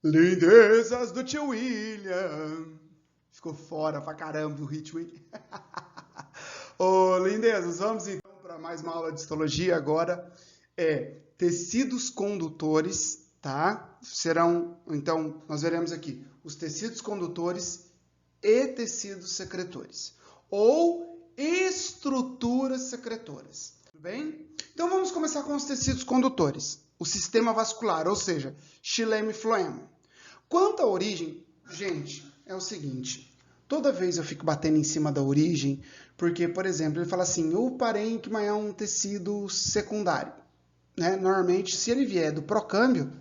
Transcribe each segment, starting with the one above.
Lindezas do tio William. Ficou fora pra caramba o ritmo, hein? Ô, lindezas, vamos então para mais uma aula de histologia agora. Tecidos condutores, tá? Então, nós veremos aqui os tecidos condutores e tecidos secretores. Ou estruturas secretoras, tudo bem? Então, vamos começar com os tecidos condutores. O sistema vascular, ou seja, xilema e floema. Quanto à origem, gente, é o seguinte. Toda vez eu fico batendo em cima da origem, porque, por exemplo, ele fala assim, o parênquima é um tecido secundário. Né? Normalmente, se ele vier do procâmbio,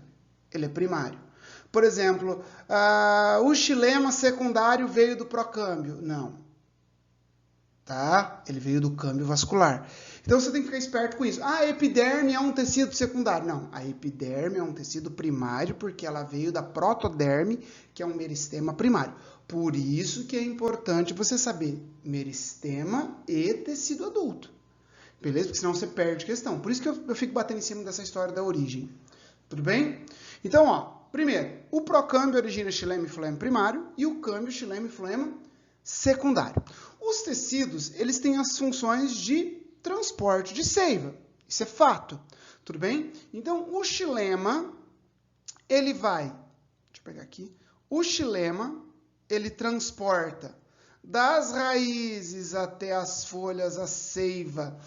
ele é primário. Por exemplo, o xilema secundário veio do procâmbio. Não. Tá? Ele veio do câmbio vascular. Então, você tem que ficar esperto com isso. A epiderme é um tecido secundário. Não, a epiderme é um tecido primário porque ela veio da protoderme, que é um meristema primário. Por isso que é importante você saber meristema e tecido adulto. Beleza? Porque senão você perde questão. Por isso que eu fico batendo em cima dessa história da origem. Tudo bem? Então, primeiro, o procâmbio origina xilema e floema primário e o câmbio xilema e floema secundário. Os tecidos, eles têm as funções de transporte de seiva. Isso é fato. Tudo bem? Então, o xilema, ele vai... Deixa eu pegar aqui. O xilema, ele transporta das raízes até as folhas a seiva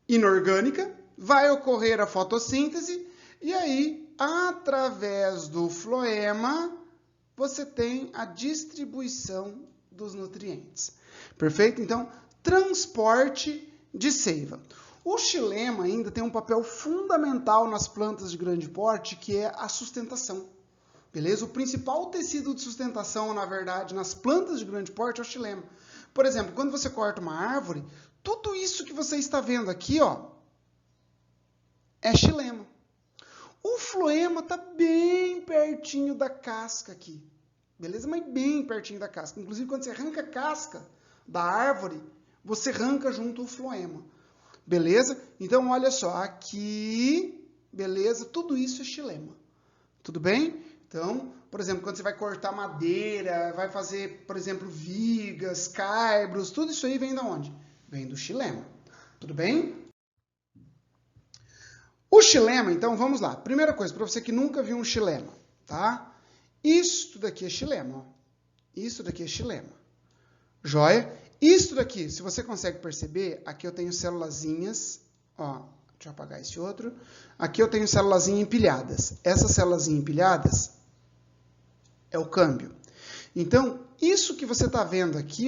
inorgânica. Vai ocorrer a fotossíntese. E aí, através do floema, você tem a distribuição dos nutrientes. Perfeito? Então, transporte de seiva. O xilema ainda tem um papel fundamental nas plantas de grande porte, que é a sustentação. Beleza? O principal tecido de sustentação, na verdade, nas plantas de grande porte é o xilema. Por exemplo, quando você corta uma árvore, tudo isso que você está vendo aqui, é xilema. O floema está bem pertinho da casca aqui. Beleza? Mas bem pertinho da casca. Inclusive, quando você arranca a casca da árvore, você arranca junto o floema. Beleza? Então, olha só. Aqui, beleza? Tudo isso é xilema. Tudo bem? Então, por exemplo, quando você vai cortar madeira, vai fazer, por exemplo, vigas, caibros, tudo isso aí vem de onde? Vem do xilema. Tudo bem? O xilema, então, vamos lá. Primeira coisa, para você que nunca viu um xilema, tá? Isto daqui é xilema. Isso daqui é xilema. Joia? Isto daqui, se você consegue perceber, aqui eu tenho célulazinhas. Deixa eu apagar esse outro. Aqui eu tenho célulazinhas empilhadas. Essas célulazinhas empilhadas é o câmbio. Então, isso que você está vendo aqui,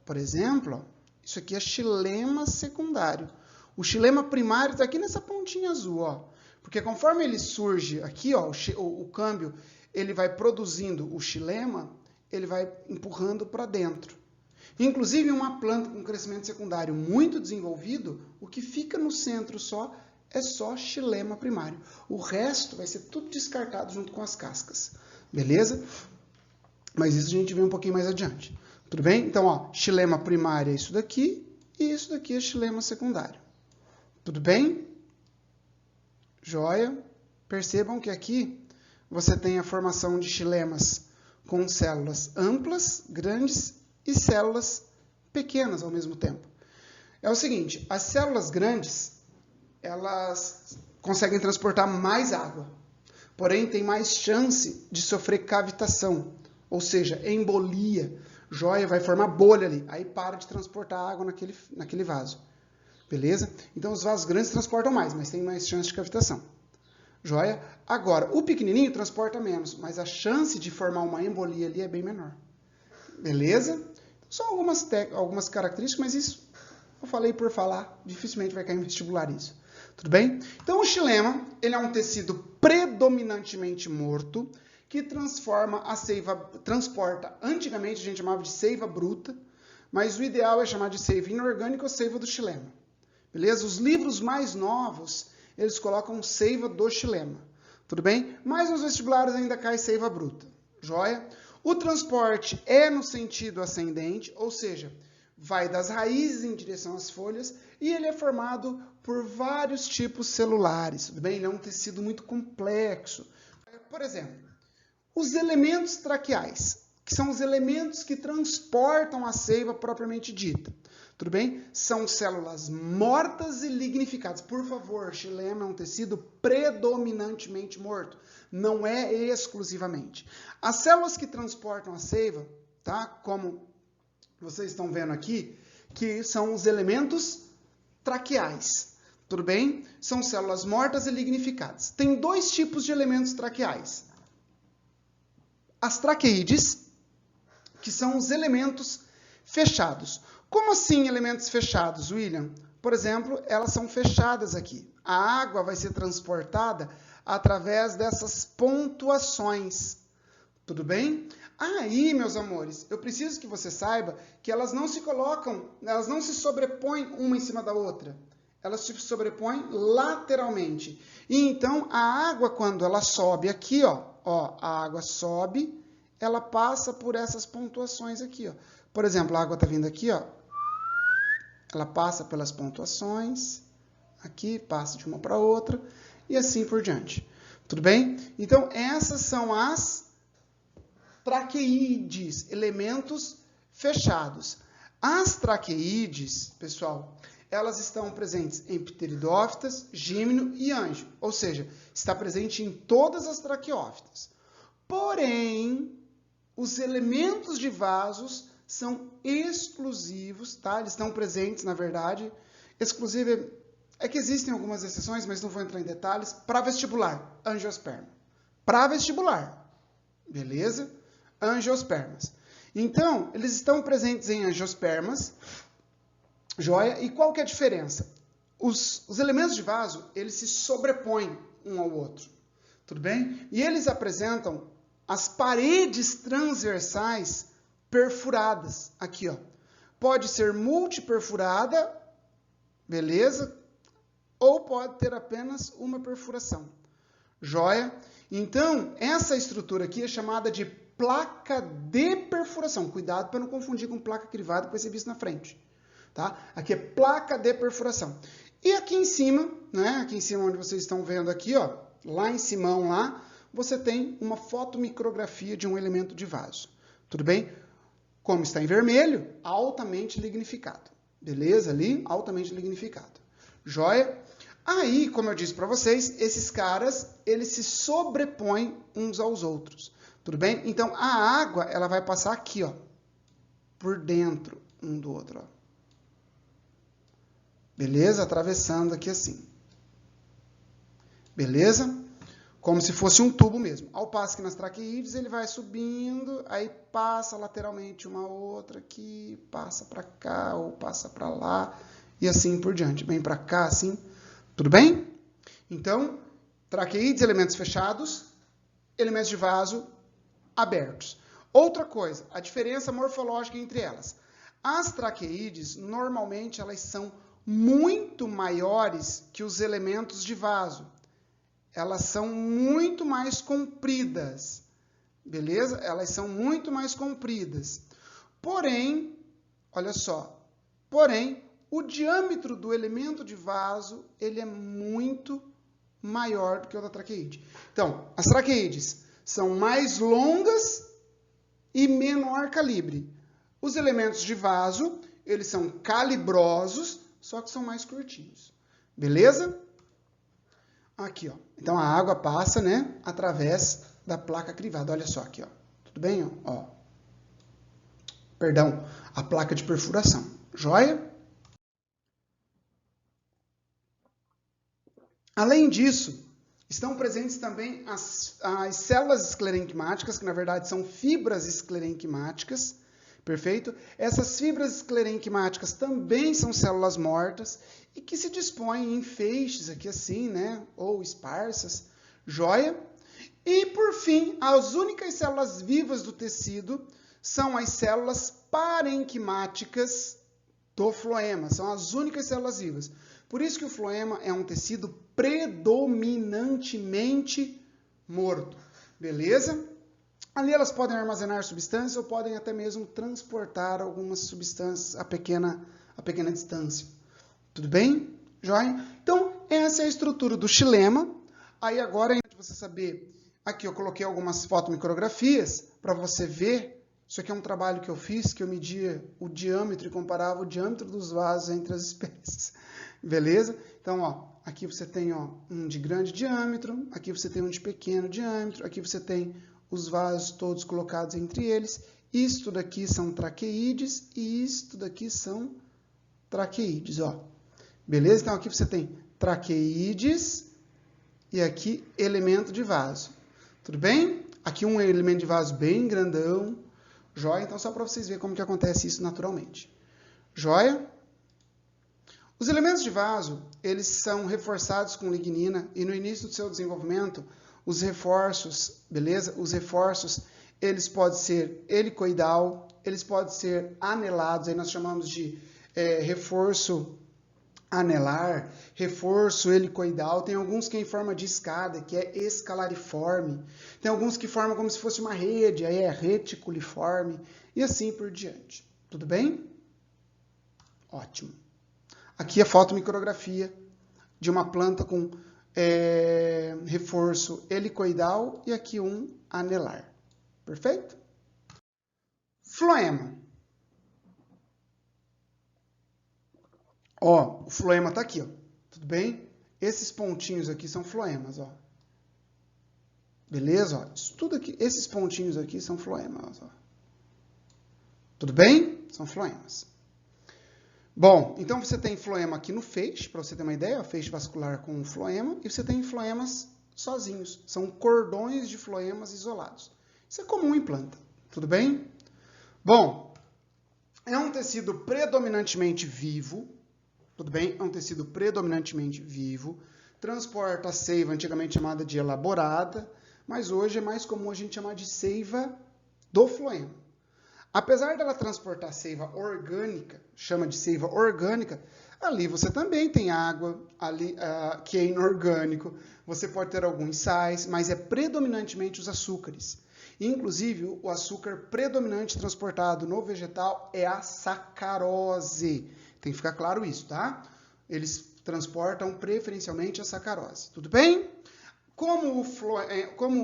por exemplo, isso aqui é xilema secundário. O xilema primário está aqui nessa pontinha azul, Porque conforme ele surge aqui, o câmbio, ele vai produzindo o xilema, ele vai empurrando para dentro. Inclusive, uma planta com crescimento secundário muito desenvolvido, o que fica no centro é só xilema primário. O resto vai ser tudo descartado junto com as cascas. Beleza? Mas isso a gente vê um pouquinho mais adiante. Tudo bem? Então, xilema primário é isso daqui, e isso daqui é xilema secundário. Tudo bem? Joia? Percebam que aqui você tem a formação de xilemas com células amplas, grandes e células pequenas ao mesmo tempo. É o seguinte, as células grandes, elas conseguem transportar mais água, porém tem mais chance de sofrer cavitação, ou seja, embolia. Joia, vai formar bolha ali, aí para de transportar água naquele vaso. Beleza? Então os vasos grandes transportam mais, mas tem mais chance de cavitação. Joia? Agora, o pequenininho transporta menos, mas a chance de formar uma embolia ali é bem menor. Beleza? Só algumas características, mas isso eu falei por falar, dificilmente vai cair em vestibular isso. Tudo bem? Então, o xilema, ele é um tecido predominantemente morto, que transporta, antigamente a gente chamava de seiva bruta, mas o ideal é chamar de seiva inorgânica ou seiva do xilema. Beleza? Os livros mais novos, eles colocam seiva do xilema. Tudo bem? Mas nos vestibulares ainda cai seiva bruta. Joia? O transporte é no sentido ascendente, ou seja, vai das raízes em direção às folhas e ele é formado por vários tipos celulares. Tudo bem? Ele é um tecido muito complexo. por exemplo, os elementos traqueais, que são os elementos que transportam a seiva propriamente dita. Tudo bem? São células mortas e lignificadas. Por favor, xilema é um tecido predominantemente morto, não é exclusivamente. As células que transportam a seiva, tá? Como vocês estão vendo aqui, que são os elementos traqueais. Tudo bem? São células mortas e lignificadas. Tem dois tipos de elementos traqueais. As traqueídeas, que são os elementos fechados. Como assim elementos fechados, William? Por exemplo, elas são fechadas aqui. A água vai ser transportada através dessas pontuações. Tudo bem? Aí, meus amores, eu preciso que você saiba que elas não se colocam, elas não se sobrepõem uma em cima da outra. Elas se sobrepõem lateralmente. E então, a água, quando ela sobe aqui, a água sobe, ela passa por essas pontuações aqui, ó. Por exemplo, a água está vindo aqui, ó. Ela passa pelas pontuações, aqui, passa de uma para outra, e assim por diante. Tudo bem? Então, essas são as traqueídeas, elementos fechados. As traqueídeas, pessoal, elas estão presentes em pteridófitas, gímeno e anjo, ou seja, está presente em todas as traqueófitas. Porém, os elementos de vasos são exclusivos, tá? Eles estão presentes, na verdade, exclusivo, é que existem algumas exceções, mas não vou entrar em detalhes, para vestibular, angiosperma. Para vestibular, beleza? Angiospermas. Então, eles estão presentes em angiospermas, joia? E qual que é a diferença? Os elementos de vaso, eles se sobrepõem um ao outro, tudo bem? E eles apresentam as paredes transversais perfuradas, aqui, ó. Pode ser multiperfurada, beleza? Ou pode ter apenas uma perfuração, joia? Então, essa estrutura aqui é chamada de placa de perfuração. Cuidado para não confundir com placa crivada, que vai ser visto na frente, tá? Aqui é placa de perfuração. E aqui em cima, né? Aqui em cima onde vocês estão vendo aqui, ó, lá em cima, lá, você tem uma fotomicrografia de um elemento de vaso. Tudo bem? Como está em vermelho, altamente lignificado. Beleza? Ali, altamente lignificado. Joia? Aí, como eu disse para vocês, esses caras, eles se sobrepõem uns aos outros. Tudo bem? Então, a água, ela vai passar aqui, ó, por dentro um do outro, ó. Beleza? Atravessando aqui assim. Beleza? Como se fosse um tubo mesmo. Ao passo que nas traqueídeas ele vai subindo, aí passa lateralmente uma outra aqui, passa para cá ou passa para lá e assim por diante. Vem para cá, assim. Tudo bem? Então, traqueídeas, elementos fechados, elementos de vaso abertos. Outra coisa, a diferença morfológica entre elas. As traqueídeas, normalmente, elas são muito maiores que os elementos de vaso. Elas são muito mais compridas, beleza? Elas são muito mais compridas. Porém, olha só, o diâmetro do elemento de vaso, ele é muito maior do que o da traqueíde. Então, as traqueídeas são mais longas e menor calibre. Os elementos de vaso, eles são calibrosos, só que são mais curtinhos. Beleza? Aqui, ó. Então, a água passa, né, através da placa crivada. Olha só aqui, ó. Tudo bem? Ó. Perdão, a placa de perfuração. Joia? Além disso, estão presentes também as células esclerenquimásticas, que na verdade são fibras esclerenquimáticas, perfeito? Essas fibras esclerenquimáticas também são células mortas e que se dispõem em feixes aqui assim, né? Ou esparsas, joia? E por fim, as únicas células vivas do tecido são as células parenquimáticas do floema, são as únicas células vivas. Por isso que o floema é um tecido predominantemente morto, beleza? Ali elas podem armazenar substâncias ou podem até mesmo transportar algumas substâncias a pequena distância. Tudo bem? Joia? Então, essa é a estrutura do xilema. Aí agora, para você saber aqui eu coloquei algumas fotomicrografias para você ver. Isso aqui é um trabalho que eu fiz, que eu media o diâmetro e comparava o diâmetro dos vasos entre as espécies. Beleza? Então, ó, aqui você tem um de grande diâmetro, aqui você tem um de pequeno diâmetro, aqui você tem os vasos todos colocados entre eles. Isto daqui são traqueídes e isto daqui são traqueídes, ó. Beleza? Então, aqui você tem traqueídes e aqui elemento de vaso. Tudo bem? Aqui um elemento de vaso bem grandão. Joia? Então, só para vocês verem como que acontece isso naturalmente. Joia? Os elementos de vaso, eles são reforçados com lignina e no início do seu desenvolvimento, os reforços, beleza? Os reforços, eles podem ser helicoidal, eles podem ser anelados, aí nós chamamos de reforço anelar, reforço helicoidal, tem alguns que é em forma de escada, que é escalariforme, tem alguns que formam como se fosse uma rede, aí é reticuliforme, e assim por diante. Tudo bem? Ótimo. Aqui a fotomicrografia de uma planta com reforço helicoidal e aqui um anelar. Perfeito? Floema. Ó, o floema está aqui, ó. Tudo bem? Esses pontinhos aqui são floemas, ó. Beleza? Ó, isso tudo aqui, esses pontinhos aqui são floemas, ó. Tudo bem? São floemas. Bom, então você tem floema aqui no feixe, para você ter uma ideia, ó, feixe vascular com floema, e você tem floemas sozinhos. São cordões de floemas isolados. Isso é comum em planta. Tudo bem? Bom, é um tecido predominantemente vivo. Tudo bem? É um tecido predominantemente vivo. Transporta a seiva, antigamente chamada de elaborada, mas hoje é mais comum a gente chamar de seiva do floema. Apesar dela transportar seiva orgânica, chama de seiva orgânica, ali você também tem água, ali, que é inorgânico. Você pode ter alguns sais, mas é predominantemente os açúcares. Inclusive, o açúcar predominante transportado no vegetal é a sacarose. Tem que ficar claro isso, tá? Eles transportam preferencialmente a sacarose. Tudo bem? Como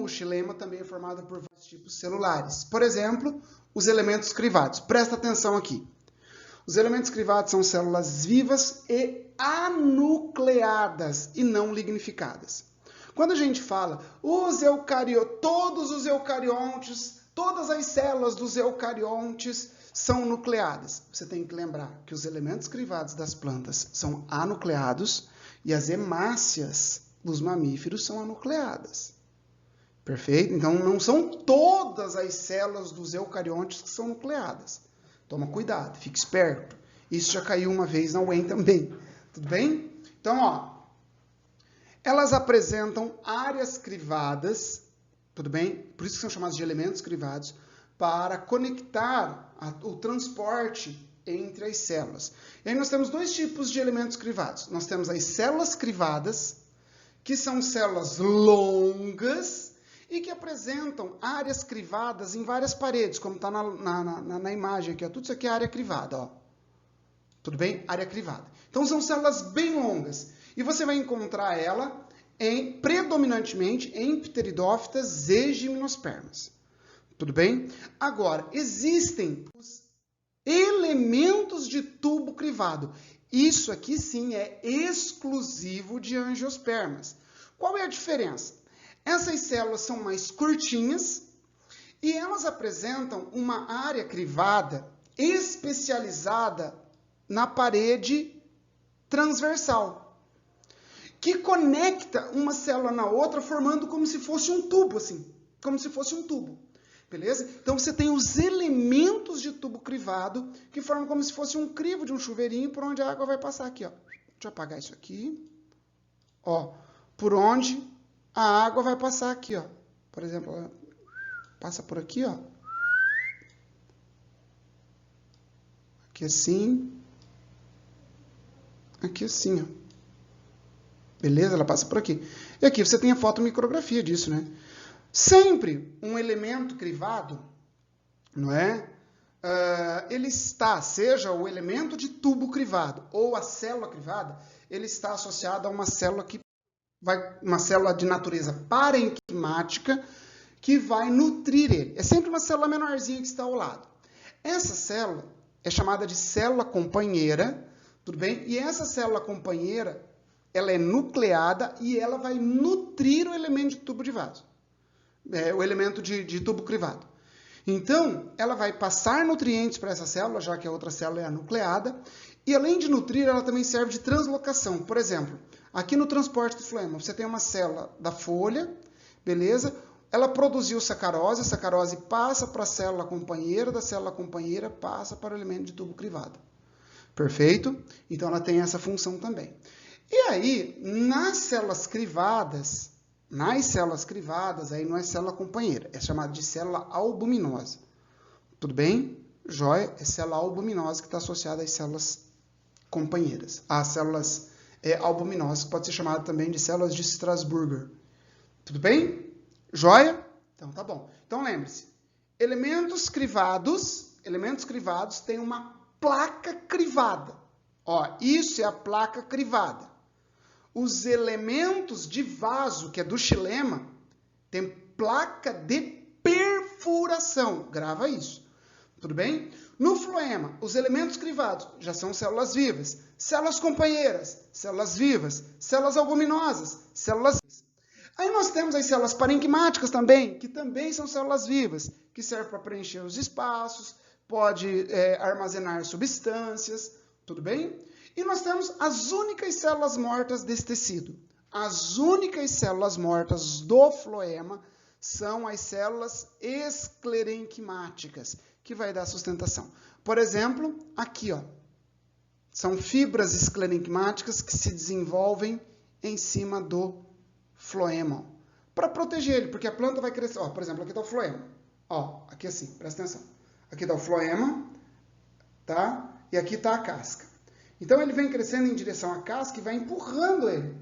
o xilema também é formado por vários tipos celulares. Por exemplo, os elementos crivados. Presta atenção aqui. Os elementos crivados são células vivas e anucleadas e não lignificadas. Quando a gente fala todos os eucariontes, todas as células dos eucariontes são nucleadas. Você tem que lembrar que os elementos crivados das plantas são anucleados e as hemácias dos mamíferos são anucleadas. Perfeito? Então, não são todas as células dos eucariontes que são nucleadas. Toma cuidado, fique esperto. Isso já caiu uma vez na UEM também. Tudo bem? Então, ó, elas apresentam áreas crivadas, tudo bem? Por isso que são chamados de elementos crivados, para conectar o transporte entre as células. E aí nós temos dois tipos de elementos crivados. Nós temos as células crivadas, que são células longas e que apresentam áreas crivadas em várias paredes, como está na imagem aqui. Ó. Tudo isso aqui é área crivada. Ó. Tudo bem? Área crivada. Então, são células bem longas. E você vai encontrar ela predominantemente em pteridófitas e gimnospermas. Tudo bem? Agora, existem os elementos de tubo crivado. Isso aqui sim é exclusivo de angiospermas. Qual é a diferença? Essas células são mais curtinhas e elas apresentam uma área crivada especializada na parede transversal, que conecta uma célula na outra formando como se fosse um tubo, assim, como se fosse um tubo. Beleza? Então, você tem os elementos de tubo crivado, que formam como se fosse um crivo de um chuveirinho, por onde a água vai passar aqui. Ó. Deixa eu apagar isso aqui. Ó, por onde a água vai passar aqui. Ó. Por exemplo, ela passa por aqui. Ó. Aqui assim. Aqui assim. Ó. Beleza? Ela passa por aqui. E aqui você tem a fotomicrografia disso, né? Sempre um elemento crivado, não é? Ele está, seja o elemento de tubo crivado ou a célula crivada, ele está associado a uma célula que uma célula de natureza parenquimática que vai nutrir ele. É sempre uma célula menorzinha que está ao lado. Essa célula é chamada de célula companheira, tudo bem? E essa célula companheira, ela é nucleada e ela vai nutrir o elemento de tubo de vaso, o elemento de tubo crivado. Então, ela vai passar nutrientes para essa célula, já que a outra célula é a nucleada, e além de nutrir, ela também serve de translocação. Por exemplo, aqui no transporte do floema, você tem uma célula da folha, beleza? Ela produziu sacarose, a sacarose passa para a célula companheira, da célula companheira passa para o elemento de tubo crivado. Perfeito? Então, ela tem essa função também. E aí, nas células crivadas, aí não é célula companheira, é chamada de célula albuminosa. Tudo bem? Joia? É célula albuminosa que está associada às células companheiras. As células albuminosas, que pode ser chamada também de células de Strasburger. Tudo bem? Joia? Então tá bom. Então lembre-se, elementos crivados têm uma placa crivada. Ó, isso é a placa crivada. Os elementos de vaso, que é do xilema, tem placa de perfuração. Grava isso. Tudo bem? No floema, os elementos crivados já são células vivas, células companheiras, células vivas, células albuminosas, células vivas. Aí nós temos as células parenquimáticas também, que também são células vivas, que servem para preencher os espaços, pode armazenar substâncias, tudo bem? E nós temos as únicas células mortas desse tecido. As únicas células mortas do floema são as células esclerenquimáticas, que vai dar sustentação. Por exemplo, aqui, ó, são fibras esclerenquimáticas que se desenvolvem em cima do floema, para proteger ele, porque a planta vai crescer. Ó, por exemplo, aqui está o floema. Ó, aqui assim, presta atenção. Aqui está o floema, tá? E aqui está a casca. Então, ele vem crescendo em direção à casca e vai empurrando ele.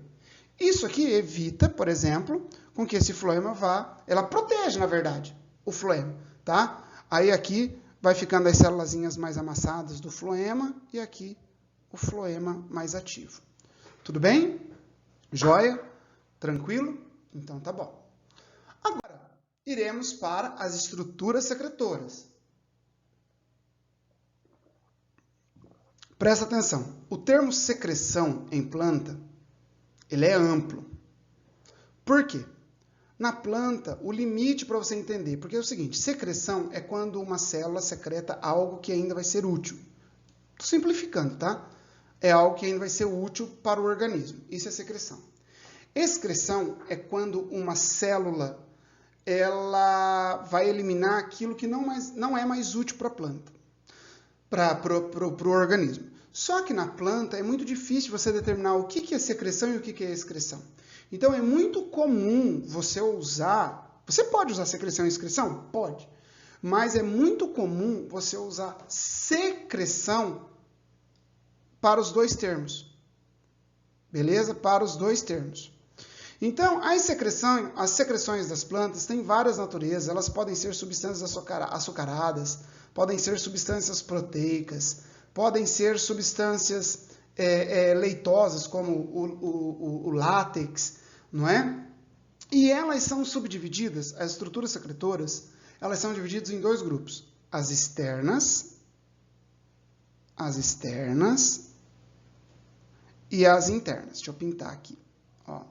Isso aqui evita, por exemplo, com que esse floema vá... Ela protege, na verdade, o floema, tá? Aí aqui vai ficando as célulazinhas mais amassadas do floema e aqui o floema mais ativo. Tudo bem? Joia? Tranquilo? Então tá bom. Agora, iremos para as estruturas secretoras. Presta atenção. O termo secreção em planta, ele é amplo. Por quê? Na planta, o limite para você entender, porque é o seguinte, secreção é quando uma célula secreta algo que ainda vai ser útil. Estou simplificando, tá? É algo que ainda vai ser útil para o organismo. Isso é secreção. Excreção é quando uma célula ela vai eliminar aquilo que não é mais útil para a planta, para o organismo. Só que na planta é muito difícil você determinar o que é secreção e o que é excreção. Então, é muito comum você usar... Você pode usar secreção e excreção? Pode. Mas é muito comum você usar secreção para os dois termos. Beleza? Para os dois termos. Então, as secreções das plantas têm várias naturezas. Elas podem ser substâncias açucaradas, podem ser substâncias proteicas, podem ser substâncias leitosas, como o látex, não é? E elas são subdivididas, as estruturas secretoras, elas são divididas em dois grupos. As externas e as internas. Deixa eu pintar aqui. Ó.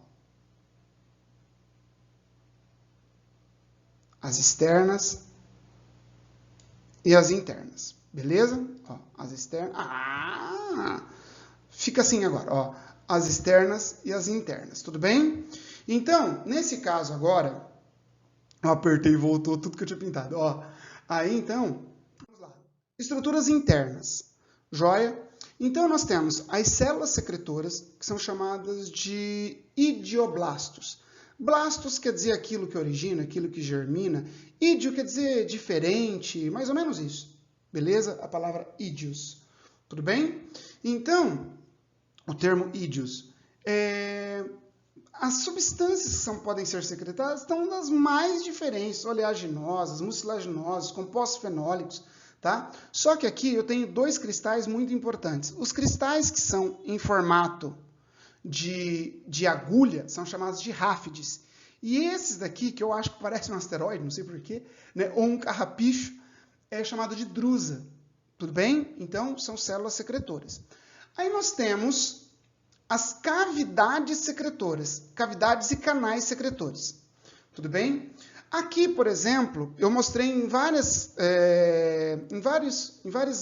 As externas e as internas. Beleza? Ó, as externas. Fica assim agora, ó. As externas e as internas. Tudo bem? Então, nesse caso agora, eu apertei e voltou tudo que eu tinha pintado. Ó. Aí, então, vamos lá. Estruturas internas. Joia? Então, nós temos as células secretoras, que são chamadas de idioblastos. Blastos quer dizer aquilo que origina, aquilo que germina. Ídio quer dizer diferente, mais ou menos isso. Beleza? A palavra ídios. Tudo bem? Então, o termo ídios. As substâncias que podem ser secretadas estão das mais diferentes, oleaginosas, mucilaginosas, compostos fenólicos, tá? Só que aqui eu tenho dois cristais muito importantes. Os cristais que são em formato de agulha são chamados de ráfides. E esses daqui, que eu acho que parece um asteroide, não sei porquê, né, ou um carrapicho, é chamado de drusa. Tudo bem? Então, são células secretoras. Aí nós temos as cavidades secretoras, cavidades e canais secretores. Tudo bem? Aqui, por exemplo, eu mostrei em várias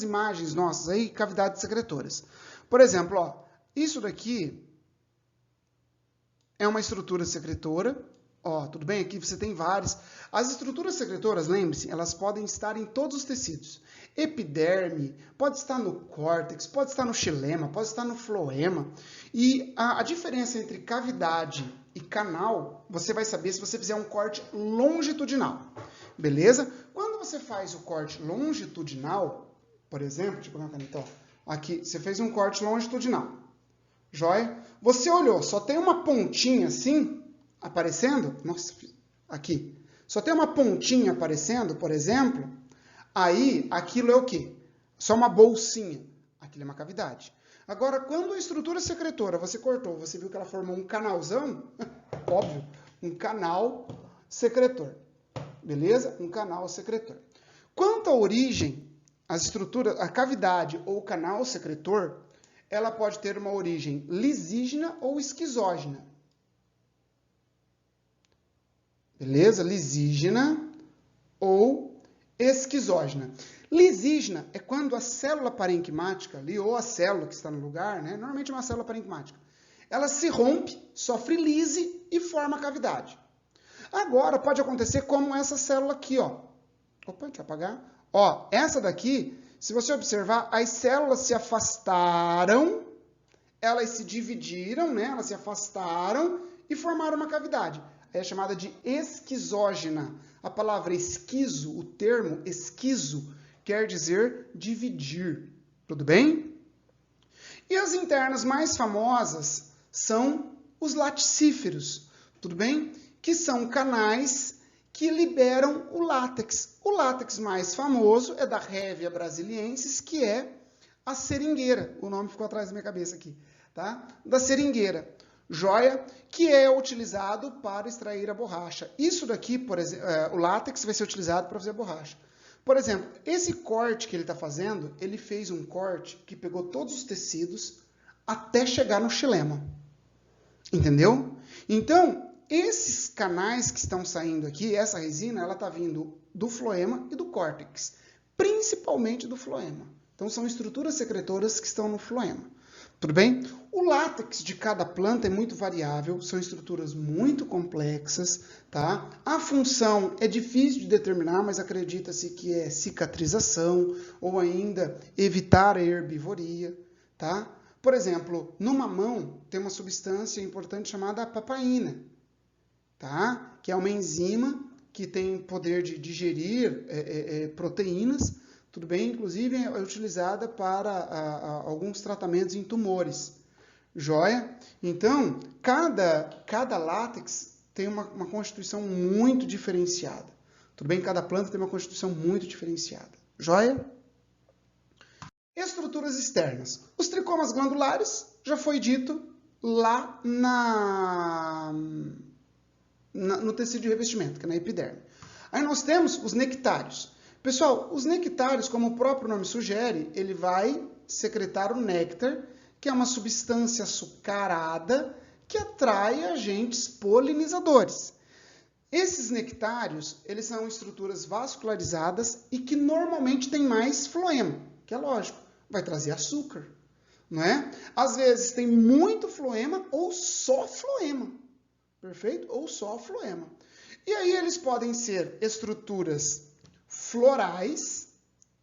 imagens nossas aí, cavidades secretoras. Por exemplo, ó, isso daqui é uma estrutura secretora. Ó, tudo bem? Aqui você tem várias. As estruturas secretoras, lembre-se, elas podem estar em todos os tecidos. Epiderme, pode estar no córtex, pode estar no xilema, pode estar no floema. E a diferença entre cavidade e canal, você vai saber se você fizer um corte longitudinal. Beleza? Quando você faz o corte longitudinal, por exemplo, deixa eu pegar uma caneta, ó, aqui, você fez um corte longitudinal. Joia? Você olhou, só tem uma pontinha assim, aparecendo, nossa, aqui, só tem uma pontinha aparecendo, por exemplo, aí aquilo é o quê? Só uma bolsinha, aquilo é uma cavidade. Agora, quando a estrutura secretora você cortou, você viu que ela formou um canalzão, óbvio, um canal secretor, beleza? Um canal secretor. Quanto à origem, a cavidade ou canal secretor, ela pode ter uma origem lisígena ou esquizógena. Beleza? Lisígena ou esquizógena. Lisígena é quando a célula parenquimática, ali, ou a célula que está no lugar, né? Normalmente é uma célula parenquimática, ela se rompe, sofre lise e forma a cavidade. Agora, pode acontecer como essa célula aqui, ó. Opa, deixa eu apagar. Ó, essa daqui, se você observar, as células se afastaram, elas se dividiram, né? Elas se afastaram e formaram uma cavidade. É chamada de esquizógena. A palavra esquizo, o termo esquizo, quer dizer dividir. Tudo bem? E as internas mais famosas são os laticíferos. Tudo bem? Que são canais que liberam o látex. O látex mais famoso é da Hevea brasiliensis, que é a seringueira. O nome ficou atrás da minha cabeça aqui, tá? Da seringueira. Joia, que é utilizado para extrair a borracha. Isso daqui, por exemplo, o látex vai ser utilizado para fazer a borracha. Por exemplo, esse corte que ele está fazendo, ele fez um corte que pegou todos os tecidos até chegar no xilema. Entendeu? Então, esses canais que estão saindo aqui, essa resina, ela está vindo do floema e do córtex, principalmente do floema. Então, são estruturas secretoras que estão no floema. Tudo bem? O látex de cada planta é muito variável, são estruturas muito complexas, tá? A função é difícil de determinar, mas acredita-se que é cicatrização ou ainda evitar a herbivoria, tá? Por exemplo, no mamão tem uma substância importante chamada papaina, tá? Que é uma enzima que tem poder de digerir proteínas. Tudo bem? Inclusive é utilizada para alguns tratamentos em tumores. Joia? Então, cada látex tem uma constituição muito diferenciada. Tudo bem? Cada planta tem uma constituição muito diferenciada. Joia? Estruturas externas. Os tricomas glandulares, já foi dito lá no tecido de revestimento, que é na epiderme. Aí nós temos os nectários. Pessoal, os nectários, como o próprio nome sugere, ele vai secretar o néctar, que é uma substância açucarada que atrai agentes polinizadores. Esses nectários, eles são estruturas vascularizadas e que normalmente têm mais floema, que é lógico, vai trazer açúcar, não é? Às vezes tem muito floema ou só floema, perfeito? Ou só floema. E aí eles podem ser estruturas florais,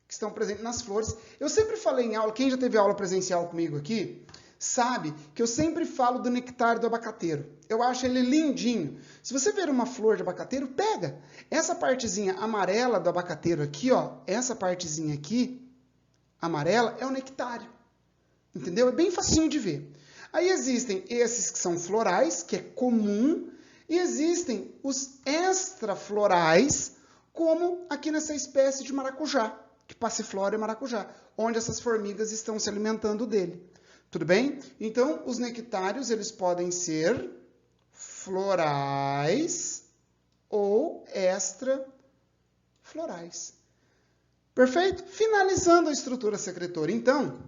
que estão presentes nas flores. Eu sempre falei em aula, quem já teve aula presencial comigo aqui, sabe que eu sempre falo do nectário do abacateiro. Eu acho ele lindinho. Se você ver uma flor de abacateiro, pega. Essa partezinha amarela do abacateiro aqui, ó, essa partezinha aqui, amarela, é o nectário. Entendeu? É bem facinho de ver. Aí existem esses que são florais, que é comum, e existem os extraflorais, como aqui nessa espécie de maracujá, que passiflora é maracujá, onde essas formigas estão se alimentando dele. Tudo bem? Então, os nectários, eles podem ser florais ou extraflorais. Perfeito? Finalizando a estrutura secretora, então,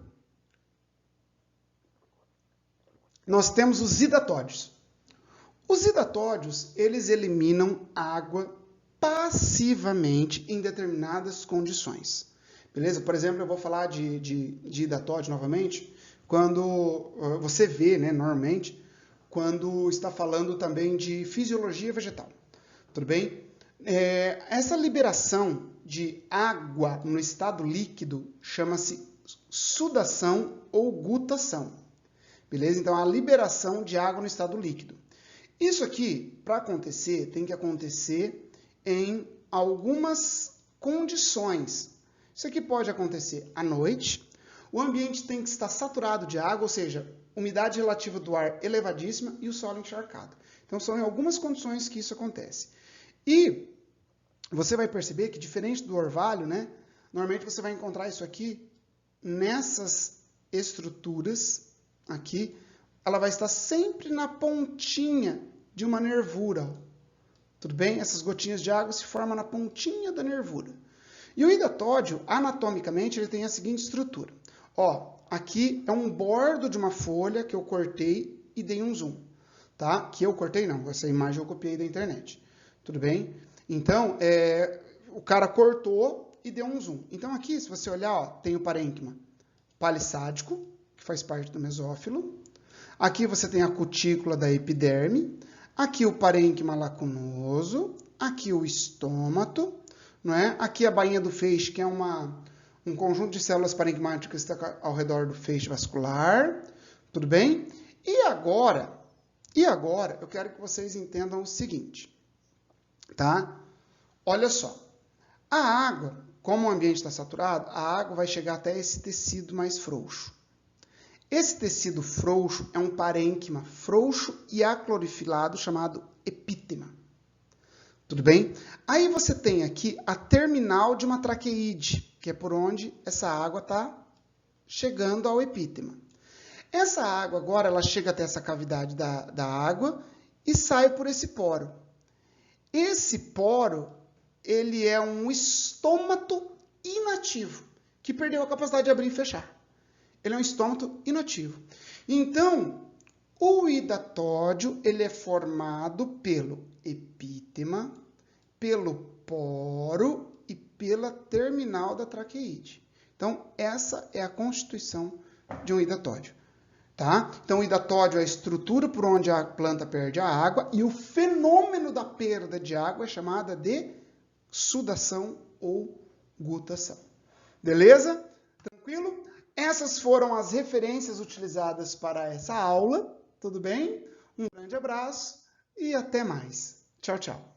nós temos os hidatódios. Os hidatódios, eles eliminam água passivamente em determinadas condições. Beleza? Por exemplo, eu vou falar de hidatódio novamente, quando você vê, né, normalmente, quando está falando também de fisiologia vegetal. Tudo bem? Essa liberação de água no estado líquido chama-se sudação ou gutação. Beleza? Então, a liberação de água no estado líquido. Isso aqui, para acontecer, tem que acontecer em algumas condições. Isso aqui pode acontecer à noite. O ambiente tem que estar saturado de água, ou seja, umidade relativa do ar elevadíssima e o solo encharcado. Então, são em algumas condições que isso acontece. E você vai perceber que, diferente do orvalho, né, normalmente você vai encontrar isso aqui nessas estruturas aqui. Ela vai estar sempre na pontinha de uma nervura. Tudo bem? Essas gotinhas de água se formam na pontinha da nervura. E o hidatódio, anatomicamente, ele tem a seguinte estrutura. Ó, aqui é um bordo de uma folha que eu cortei e dei um zoom. Tá? Que eu cortei não, essa imagem eu copiei da internet. Tudo bem? Então, o cara cortou e deu um zoom. Então, aqui, se você olhar, ó, tem o parênquima palissádico, que faz parte do mesófilo. Aqui você tem a cutícula da epiderme, aqui o parênquima lacunoso, aqui o estômato, não é? Aqui a bainha do feixe, que é um conjunto de células parenquimáticas que está ao redor do feixe vascular, tudo bem? E agora eu quero que vocês entendam o seguinte, tá? Olha só, a água, como o ambiente está saturado, a água vai chegar até esse tecido mais frouxo. Esse tecido frouxo é um parênquima frouxo e aclorofilado chamado epítema. Tudo bem? Aí você tem aqui a terminal de uma traqueide, que é por onde essa água está chegando ao epítema. Essa água agora ela chega até essa cavidade da água e sai por esse poro. Esse poro, ele é um estômato inativo, que perdeu a capacidade de abrir e fechar. Ele é um estômato inativo. Então, o hidatódio, ele é formado pelo epítema, pelo poro e pela terminal da traqueide. Então, essa é a constituição de um hidatódio. Tá? Então, o hidatódio é a estrutura por onde a planta perde a água e o fenômeno da perda de água é chamada de sudação ou gutação. Beleza? Tranquilo? Essas foram as referências utilizadas para essa aula, tudo bem? Um grande abraço e até mais. Tchau, tchau.